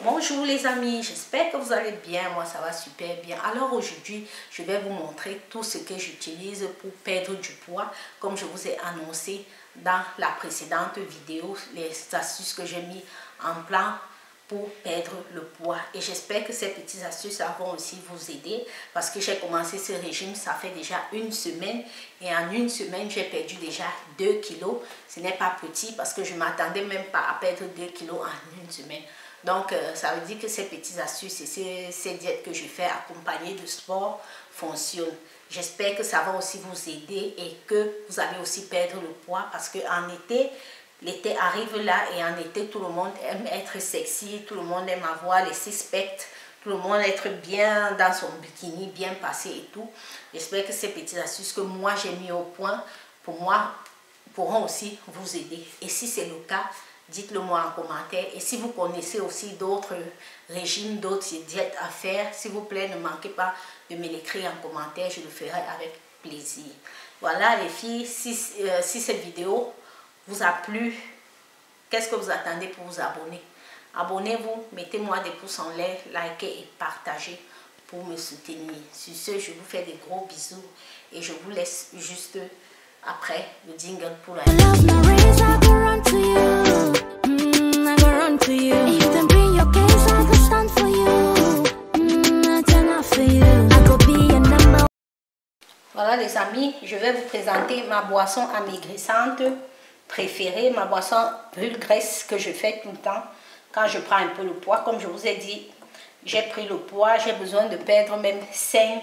Bonjour les amis, j'espère que vous allez bien, moi ça va super bien. Alors aujourd'hui, je vais vous montrer tout ce que j'utilise pour perdre du poids, comme je vous ai annoncé dans la précédente vidéo, les astuces que j'ai mis en plan pour perdre le poids. Et j'espère que ces petites astuces vont aussi vous aider parce que j'ai commencé ce régime, ça fait déjà une semaine et en une semaine, j'ai perdu déjà 2 kilos. Ce n'est pas petit parce que je ne m'attendais même pas à perdre 2 kilos en une semaine. Donc, ça veut dire que ces petites astuces et ces diètes que je fais accompagnées de sport fonctionnent. J'espère que ça va aussi vous aider et que vous allez aussi perdre le poids parce qu'en été, l'été arrive là et en été, tout le monde aime être sexy, tout le monde aime avoir les six-packs, tout le monde être bien dans son bikini, bien passé et tout. J'espère que ces petites astuces que moi j'ai mis au point, pour moi, pourront aussi vous aider. Et si c'est le cas, dites-le moi en commentaire. Et si vous connaissez aussi d'autres régimes, d'autres diètes à faire, s'il vous plaît, ne manquez pas de me l'écrire en commentaire. Je le ferai avec plaisir. Voilà les filles, si cette vidéo vous a plu, qu'est-ce que vous attendez pour vous abonner? Abonnez-vous, mettez-moi des pouces en l'air, likez et partagez pour me soutenir. Sur ce, je vous fais des gros bisous et je vous laisse juste après le jingle pour la Voilà les amis, je vais vous présenter ma boisson amaigrissante préférée, ma boisson brûle graisse que je fais tout le temps quand je prends un peu le poids. Comme je vous ai dit, j'ai pris le poids, j'ai besoin de perdre même 5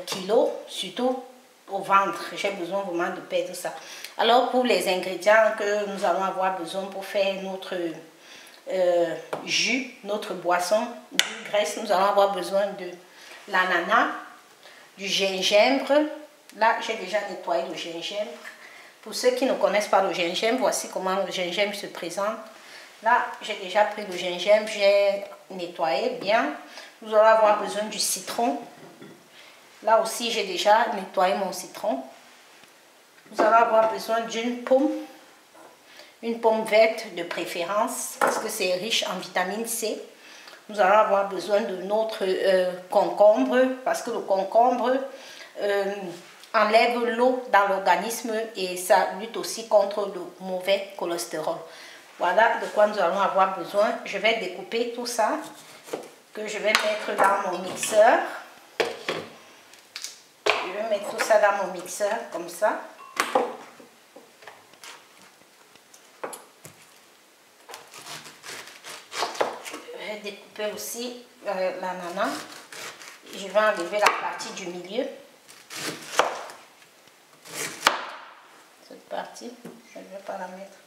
kilos, surtout au ventre. J'ai besoin vraiment de perdre ça. Alors pour les ingrédients que nous allons avoir besoin pour faire notre jus, notre boisson brûle graisse, nous allons avoir besoin de l'ananas, du gingembre. Là, j'ai déjà nettoyé le gingembre. Pour ceux qui ne connaissent pas le gingembre, voici comment le gingembre se présente. Là, j'ai déjà pris le gingembre, j'ai nettoyé bien. Nous allons avoir besoin du citron. Là aussi, j'ai déjà nettoyé mon citron. Nous allons avoir besoin d'une pomme. Une pomme verte de préférence, parce que c'est riche en vitamine C. Nous allons avoir besoin de notre concombre, parce que le concombre enlève l'eau dans l'organisme et ça lutte aussi contre le mauvais cholestérol. Voilà de quoi nous allons avoir besoin. Je vais découper tout ça, que je vais mettre dans mon mixeur. Je vais mettre tout ça dans mon mixeur, comme ça. Je vais découper aussi l'ananas. Je vais enlever la partie du milieu. Cette partie, je ne vais pas la mettre.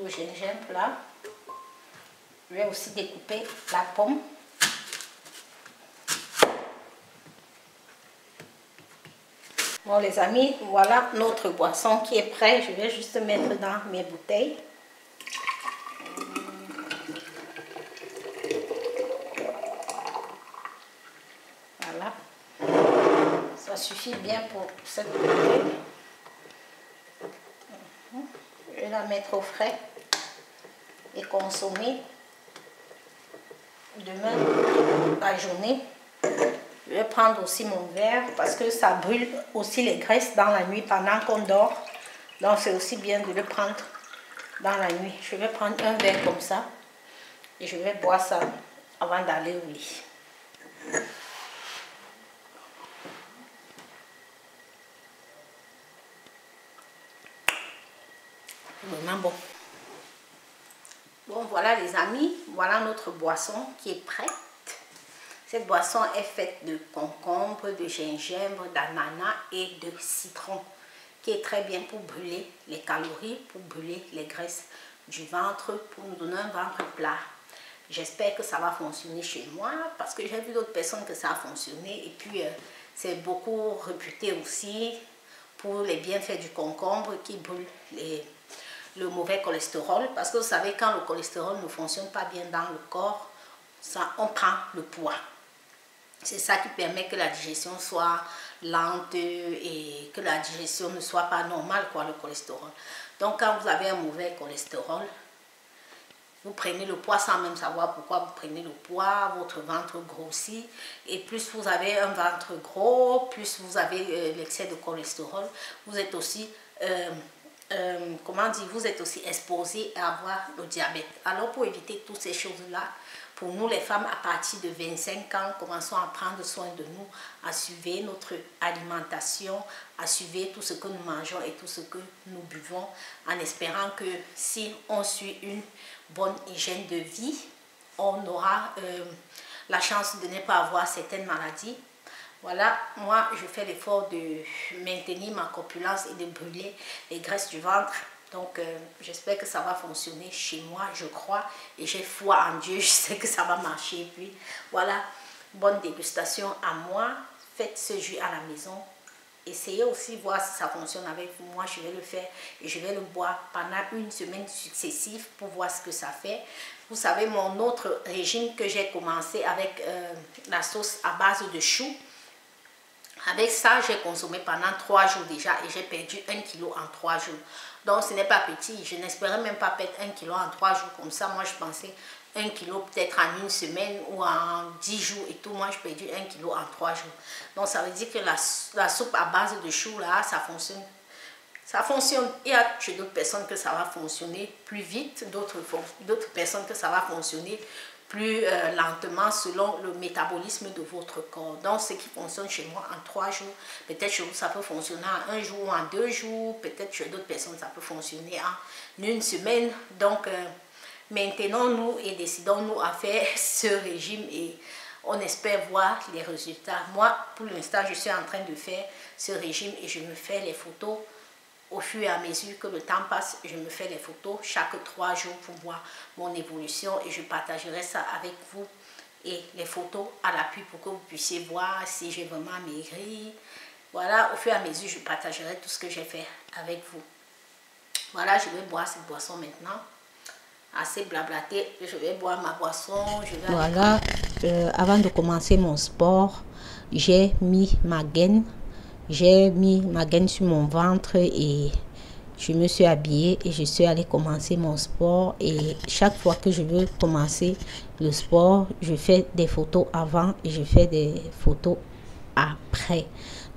Le gingembre là. Je vais aussi découper la pomme. Bon les amis, voilà notre boisson qui est prête. Je vais juste mettre dans mes bouteilles. Voilà. Ça suffit bien pour cette bouteille. Je vais la mettre au frais et consommer demain la journée. Je vais prendre aussi mon verre parce que ça brûle aussi les graisses dans la nuit pendant qu'on dort. Donc c'est aussi bien de le prendre dans la nuit. Je vais prendre un verre comme ça et je vais boire ça avant d'aller au lit. Vraiment bon. Bon voilà les amis, voilà notre boisson qui est prête. Cette boisson est faite de concombre, de gingembre, d'ananas et de citron, qui est très bien pour brûler les calories, pour brûler les graisses. du ventre pour nous donner un ventre plat. J'espère que ça va fonctionner chez moi parce que j'ai vu d'autres personnes que ça a fonctionné. Et puis, c'est beaucoup réputé aussi pour les bienfaits du concombre qui brûle le mauvais cholestérol. Parce que vous savez, quand le cholestérol ne fonctionne pas bien dans le corps, on prend le poids. C'est ça qui permet que la digestion soit lente et que la digestion ne soit pas normale, quoi, le cholestérol. Donc, quand vous avez un mauvais cholestérol, vous prenez le poids sans même savoir pourquoi vous prenez le poids, votre ventre grossit. Et plus vous avez un ventre gros, plus vous avez l'excès de cholestérol, vous êtes aussi, vous êtes aussi exposé à avoir le diabète. Alors pour éviter toutes ces choses-là, pour nous les femmes à partir de 25 ans, commençons à prendre soin de nous, à suivre notre alimentation, à suivre tout ce que nous mangeons et tout ce que nous buvons, en espérant que si on suit une bonne hygiène de vie, on aura la chance de ne pas avoir certaines maladies. Voilà, moi je fais l'effort de maintenir ma corpulence et de brûler les graisses du ventre. Donc j'espère que ça va fonctionner chez moi, je crois, et j'ai foi en Dieu, je sais que ça va marcher. Et puis voilà, bonne dégustation à moi, faites ce jus à la maison. Essayez aussi voir si ça fonctionne avec vous. Moi, je vais le faire et je vais le boire pendant une semaine successive pour voir ce que ça fait. Vous savez, mon autre régime que j'ai commencé avec la sauce à base de choux. Avec ça, j'ai consommé pendant 3 jours déjà et j'ai perdu 1 kg en 3 jours. Donc, ce n'est pas petit. Je n'espérais même pas perdre 1 kg en 3 jours comme ça. Moi, je pensais 1 kg peut-être en une semaine ou en 10 jours et tout. Moi, j'ai perdu 1 kg en 3 jours. Donc, ça veut dire que la soupe à base de choux, là, ça fonctionne. Ça fonctionne. Il y a chez d'autres personnes que ça va fonctionner plus vite. D'autres personnes que ça va fonctionner plus lentement selon le métabolisme de votre corps. Donc, ce qui fonctionne chez moi en 3 jours, peut-être chez vous, ça peut fonctionner en 1 jour ou en 2 jours. Peut-être chez d'autres personnes, ça peut fonctionner en une semaine. Donc, maintenons-nous et décidons-nous à faire ce régime et on espère voir les résultats. Moi, pour l'instant, je suis en train de faire ce régime et je me fais les photos. Au fur et à mesure que le temps passe, je me fais les photos chaque 3 jours pour voir mon évolution et je partagerai ça avec vous et les photos à l'appui pour que vous puissiez voir si j'ai vraiment maigri. Voilà, au fur et à mesure, je partagerai tout ce que j'ai fait avec vous. Voilà, je vais boire cette boisson maintenant. Assez blablaté, je vais boire ma boisson. Voilà, avant de commencer mon sport, j'ai mis ma gaine. J'ai mis ma gaine sur mon ventre et je me suis habillée et je suis allée commencer mon sport. Et chaque fois que je veux commencer le sport, je fais des photos avant et je fais des photos après.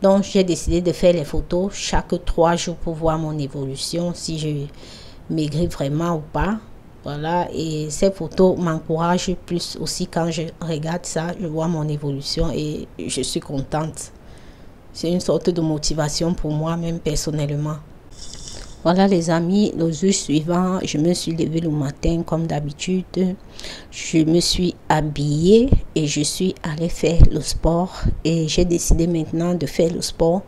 Donc, j'ai décidé de faire les photos chaque 3 jours pour voir mon évolution, si je maigris vraiment ou pas. Voilà, et ces photos m'encouragent plus aussi quand je regarde ça, je vois mon évolution et je suis contente. C'est une sorte de motivation pour moi, même personnellement. Voilà les amis, le jour suivant, je me suis levée le matin comme d'habitude. Je me suis habillée et je suis allée faire le sport. Et j'ai décidé maintenant de faire le sport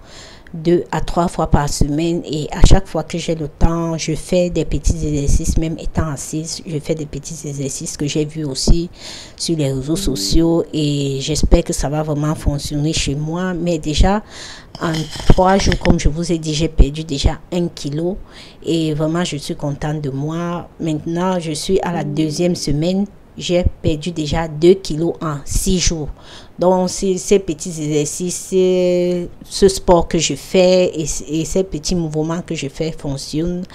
2 à 3 fois par semaine et à chaque fois que j'ai le temps, je fais des petits exercices, même étant assise, je fais des petits exercices que j'ai vus aussi sur les réseaux sociaux et j'espère que ça va vraiment fonctionner chez moi. Mais déjà, en 3 jours, comme je vous ai dit, j'ai perdu déjà 1 kg et vraiment, je suis contente de moi. Maintenant, je suis à la 2e semaine. J'ai perdu déjà 2 kilos en 6 jours. Donc, ces petits exercices, ce sport que je fais et ces petits mouvements que je fais fonctionnent.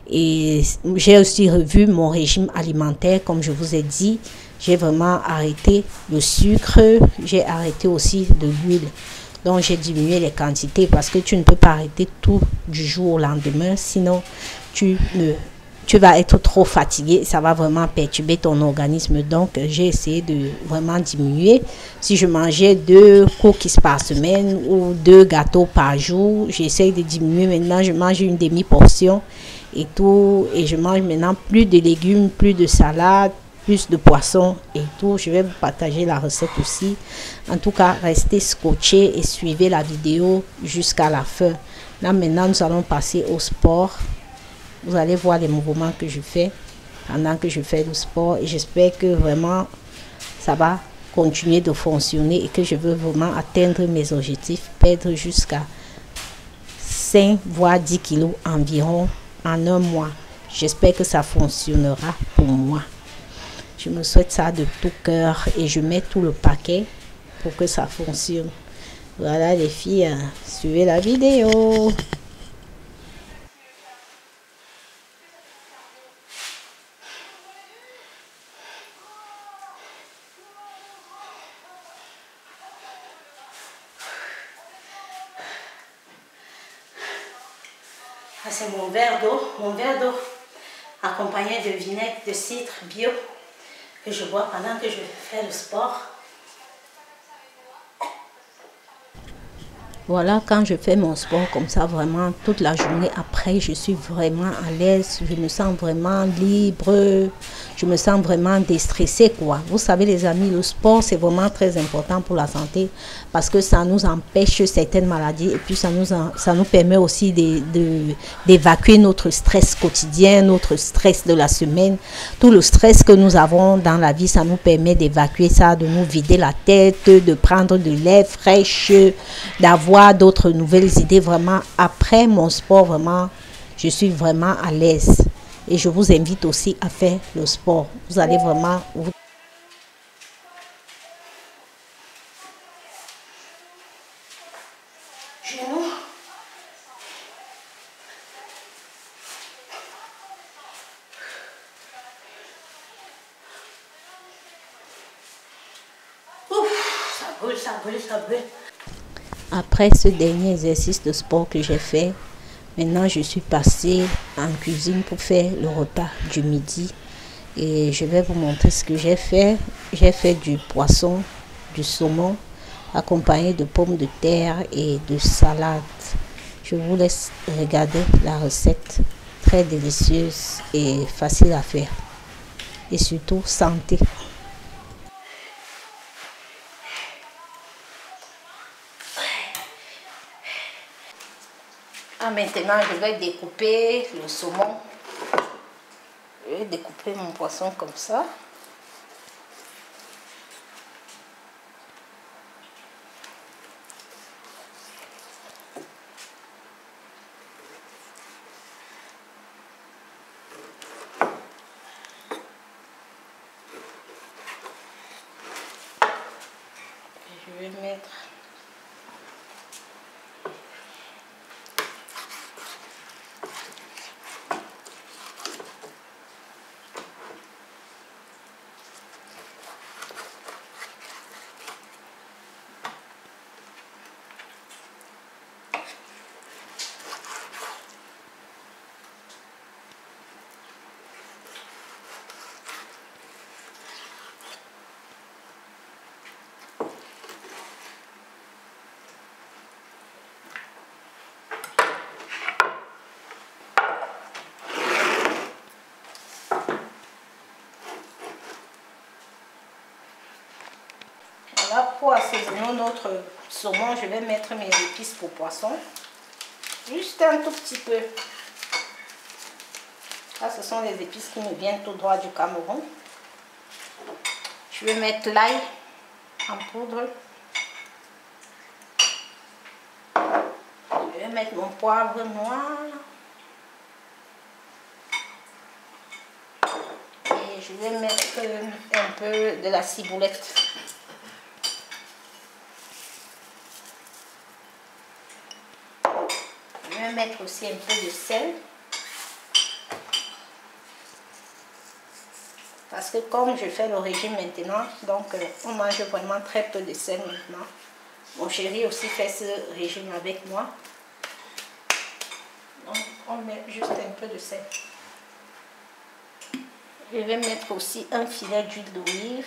Et j'ai aussi revu mon régime alimentaire, comme je vous ai dit. J'ai vraiment arrêté le sucre. J'ai arrêté aussi de l'huile. Donc, j'ai diminué les quantités parce que tu ne peux pas arrêter tout du jour au lendemain. Sinon, tu vas être trop fatigué, ça va vraiment perturber ton organisme. Donc, j'ai essayé de vraiment diminuer. Si je mangeais 2 cookies par semaine ou 2 gâteaux par jour, j'essaie de diminuer. Maintenant, je mange une demi-portion et tout. Et je mange maintenant plus de légumes, plus de salade, plus de poissons et tout. Je vais vous partager la recette aussi. En tout cas, restez scotchés et suivez la vidéo jusqu'à la fin. Là, maintenant, nous allons passer au sport. Vous allez voir les mouvements que je fais. pendant que je fais le sport. Et j'espère que vraiment ça va continuer de fonctionner et que je veux vraiment atteindre mes objectifs, perdre jusqu'à 5 voire 10 kilos environ en un mois. J'espère que ça fonctionnera pour moi. Je me souhaite ça de tout cœur et je mets tout le paquet pour que ça fonctionne. Voilà les filles, suivez la vidéo. C'est mon verre d'eau accompagné de vinaigre de cidre bio que je bois pendant que je fais le sport. Voilà, quand je fais mon sport comme ça, vraiment, toute la journée après, je suis vraiment à l'aise, je me sens vraiment libre, je me sens vraiment déstressée, quoi. Vous savez, les amis, le sport, c'est vraiment très important pour la santé parce que ça nous empêche certaines maladies et puis ça nous permet aussi d'évacuer notre stress quotidien, notre stress de la semaine. Tout le stress que nous avons dans la vie, ça nous permet d'évacuer ça, de nous vider la tête, de prendre de l'air fraîche, d'avoir d'autres nouvelles idées. Vraiment, après mon sport, vraiment, je suis vraiment à l'aise. Et je vous invite aussi à faire le sport. Vous allez vraiment... Genoux. Ouf, ça brûle, ça brûle, ça brûle. Après ce dernier exercice de sport que j'ai fait, maintenant je suis passée en cuisine pour faire le repas du midi. Et je vais vous montrer ce que j'ai fait. J'ai fait du poisson, du saumon, accompagné de pommes de terre et de salade. Je vous laisse regarder la recette. Très délicieuse et facile à faire. Et surtout santé. Maintenant, je vais découper le saumon. Je vais découper mon poisson comme ça. Je vais mettre pour assaisonner notre saumon, je vais mettre mes épices pour poisson. Juste un tout petit peu. Là, ce sont les épices qui me viennent tout droit du Cameroun. Je vais mettre l'ail en poudre. Je vais mettre mon poivre noir. Et je vais mettre un peu de la ciboulette. Je vais mettre aussi un peu de sel. Parce que comme je fais le régime maintenant, donc on mange vraiment très peu de sel maintenant. Mon chéri aussi fait ce régime avec moi. Donc on met juste un peu de sel. Je vais mettre aussi un filet d'huile d'olive.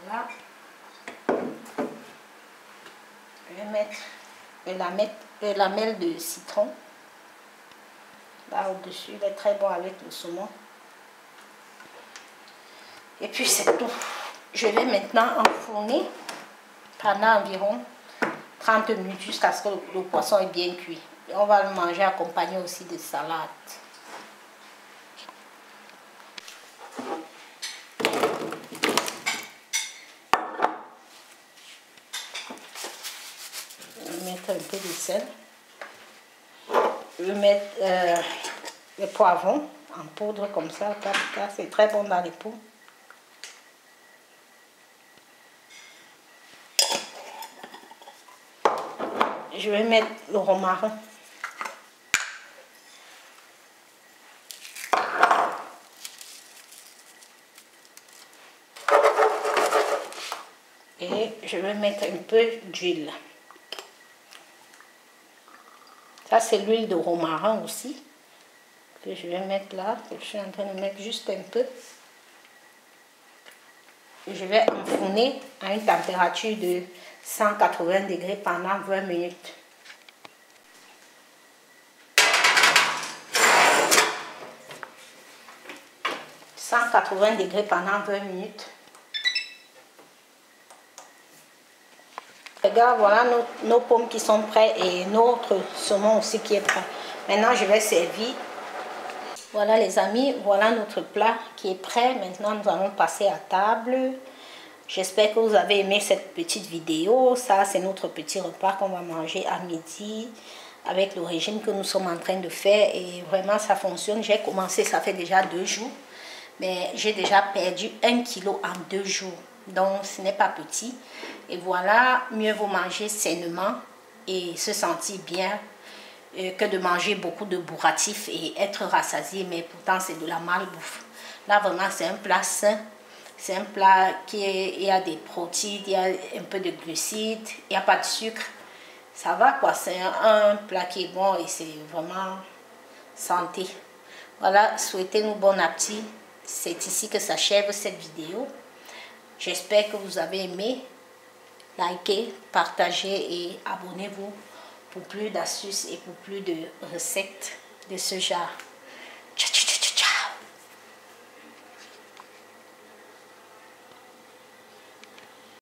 Voilà. Je vais mettre une lamelle de citron. Là au-dessus, il est très bon avec le saumon. Et puis c'est tout. Je vais maintenant enfourner pendant environ 30 minutes jusqu'à ce que le poisson est bien cuit. Et on va le manger accompagné aussi de salade. Je vais mettre un peu de sel. Je vais mettre les poivrons en poudre comme ça. C'est très bon dans les pots. Je vais mettre le romarin. Et je vais mettre un peu d'huile. Ça, c'est l'huile de romarin aussi. Que je vais mettre là. Que je suis en train de mettre juste un peu. Je vais enfourner à une température de 180 degrés pendant 20 minutes. « 180 degrés pendant 20 minutes. Regarde, voilà nos pommes qui sont prêtes et notre saumon aussi qui est prêt. Maintenant, je vais servir. Voilà les amis, voilà notre plat qui est prêt. Maintenant, nous allons passer à table. J'espère que vous avez aimé cette petite vidéo. Ça, c'est notre petit repas qu'on va manger à midi avec le régime que nous sommes en train de faire. Et vraiment, ça fonctionne. J'ai commencé, ça fait déjà 2 jours. Mais j'ai déjà perdu 1 kg en 2 jours. Donc, ce n'est pas petit. Et voilà, mieux vaut manger sainement et se sentir bien que de manger beaucoup de bourratifs et être rassasié. Mais pourtant, c'est de la malbouffe. Là, vraiment, c'est un plat sain. C'est un plat il y a des protéines, il y a un peu de glucides, il n'y a pas de sucre. Ça va quoi, c'est un plat qui est bon et c'est vraiment santé. Voilà, souhaitez-nous bon appétit. C'est ici que s'achève cette vidéo. J'espère que vous avez aimé. Likez, partagez et abonnez-vous pour plus d'astuces et pour plus de recettes de ce genre.